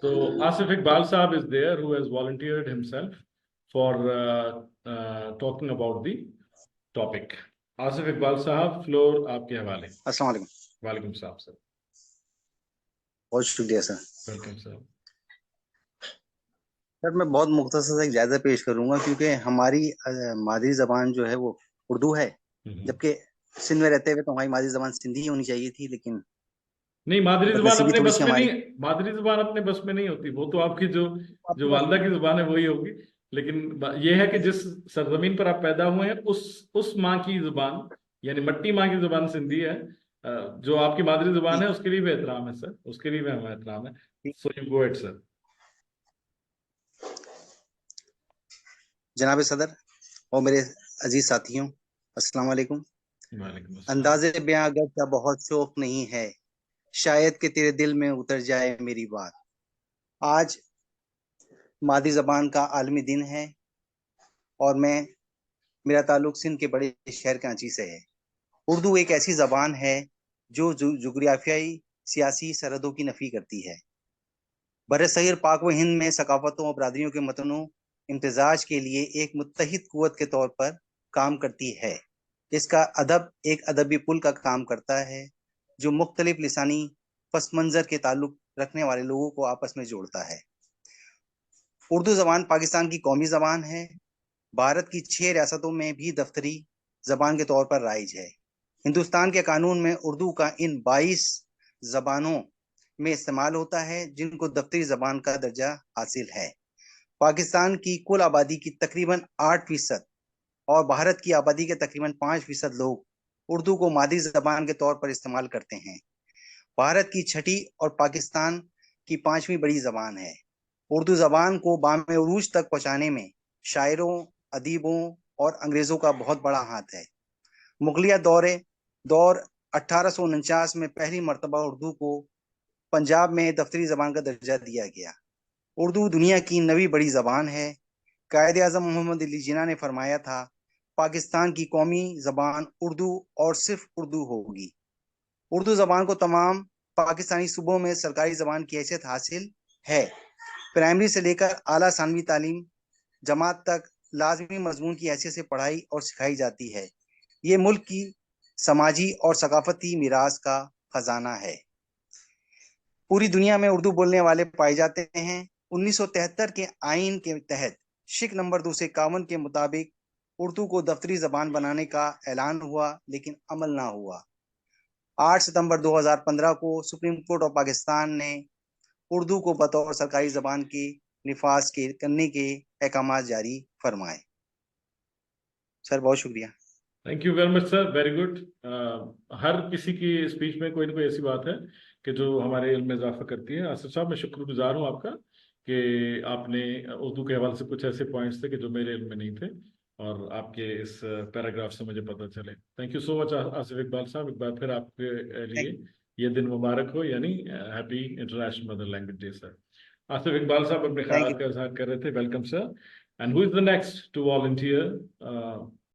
So Asif Iqbal Saab is there, who has volunteered himself for talking about the topic. Asif Iqbal Saab, floor आपके हवाले. अस्सलाम वालेकुम. वालेकुम सलाम sir. बहुत शुक्रिया सर. Welcome sir. सर मैं बहुत मुख्तसर से एक जायजा पेश करूंगा क्योंकि हमारी मादरी जबान जो है वो उर्दू है, जबकि सिंध में रहते हुए तो हमारी मादरी जबान सिंधी होनी चाहिए थी, लेकिन नहीं, मादरी जुबान बदनसीबी अपने थोड़ी बस सी में हमारी. नहीं, मादरी जुबान अपने बस में नहीं होती. वो तो आपकी जो वालदा की जुबान है वही होगी. लेकिन ये है कि जिस सरजमीन पर आप पैदा हुए हैं उस माँ की जुबान, यानी मट्टी माँ की जुबान सिंधी है. जो आपकी मादरी जुबान है उसके लिए भी एहतराम है सर, उसके लिए भी हमें एहतराम है. So you go it sir. जनाब सदर और मेरे अजीज साथियों, अस्सलाम वालेकुम. अंदाज़े बयां अगर का बहुत शौक नहीं है, शायद कि तेरे दिल में उतर जाए मेरी बात. आज मादरी जबान का आलमी दिन है और मेरा ताल्लुक सिंध के बड़े शहर कराची से है. उर्दू एक ऐसी जबान है जो जुग्राफियाई सियासी सरहदों की नफी करती है. बरसग़ीर पाक व हिंद में सकाफतों और बरादरियों के मतनू इम्तिजाज के लिए एक मुत्तहिद कुव्वत के तौर पर काम करती है. इसका अदब एक अदबी पुल का काम करता है जो मुख्तलिफ लिसानी पस मंज़र के ताल्लुक रखने वाले लोगों को आपस में जोड़ता है. उर्दू ज़बान पाकिस्तान की कौमी ज़बान है. भारत की 6 रियासतों में भी दफ्तरी ज़बान के तौर पर राइज है. हिंदुस्तान के कानून में उर्दू का इन 22 ज़बानों में इस्तेमाल होता है जिनको दफ्तरी ज़बान का दर्जा हासिल है. पाकिस्तान की कुल आबादी की तकरीबन 8% और भारत की आबादी के तकरीबन 5% लोग उर्दू को मादरी ज़बान के तौर पर इस्तेमाल करते हैं. भारत की छठी और पाकिस्तान की 5वीं बड़ी ज़बान है. उर्दू ज़बान को बामे उरूज तक पहुँचाने में शायरों, अदीबों और अंग्रेज़ों का बहुत बड़ा हाथ है. मुगलिया दौर 1849 में पहली मरतबा उर्दू को पंजाब में दफ्तरी ज़बान का दर्जा दिया गया. उर्दू दुनिया की 9वीं बड़ी ज़बान है. कायदे आज़म मोहम्मद अली जिन्ना ने फरमाया था, पाकिस्तान की कौमी ज़बान उर्दू और सिर्फ उर्दू होगी. उर्दू ज़बान को तमाम पाकिस्तानी सूबों में सरकारी ज़बान की हैसियत हासिल है. प्राइमरी से लेकर आला सानवी तालीम जमात तक लाजमी मजमून की हैसियत से पढ़ाई और सिखाई जाती है. ये मुल्क की समाजी और सकाफती मीरास का खजाना है. पूरी दुनिया में उर्दू बोलने वाले पाए जाते हैं. 1973 के आइन के तहत शिक नंबर 251 के मुताबिक उर्दू को दफ्तरी ज़बान बनाने का ऐलान हुआ, लेकिन अमल ना हुआ. 8 सितंबर 2015 को सुप्रीम कोर्ट ऑफ पाकिस्तान ने उर्दू को बतौर सरकारी ज़बान के निफाज करने के अहकाम जारी फरमाए. सर बहुत शुक्रिया. Thank you very much sir, very good. हर किसी की स्पीच में कोई ना कोई ऐसी बात है कि जो हमारे इल्म में इजाफा करती है. आसिफ साहब, मैं शुक्रगुजार हूँ आपका कि आपने उर्दू के हवाले से कुछ ऐसे पॉइंट्स थे कि जो मेरे इल्म में नहीं थे और आपके इस पैराग्राफ से मुझे पता चले. Thank you so much Asif Iqbal साहब. एक बार फिर आपके लिए ये दिन मुबारक हो, यानी happy international mother language day sir. Asif Iqbal साहब अपने ख्याल का इजहार कर रहे थे. Welcome sir. And who is the next to volunteer?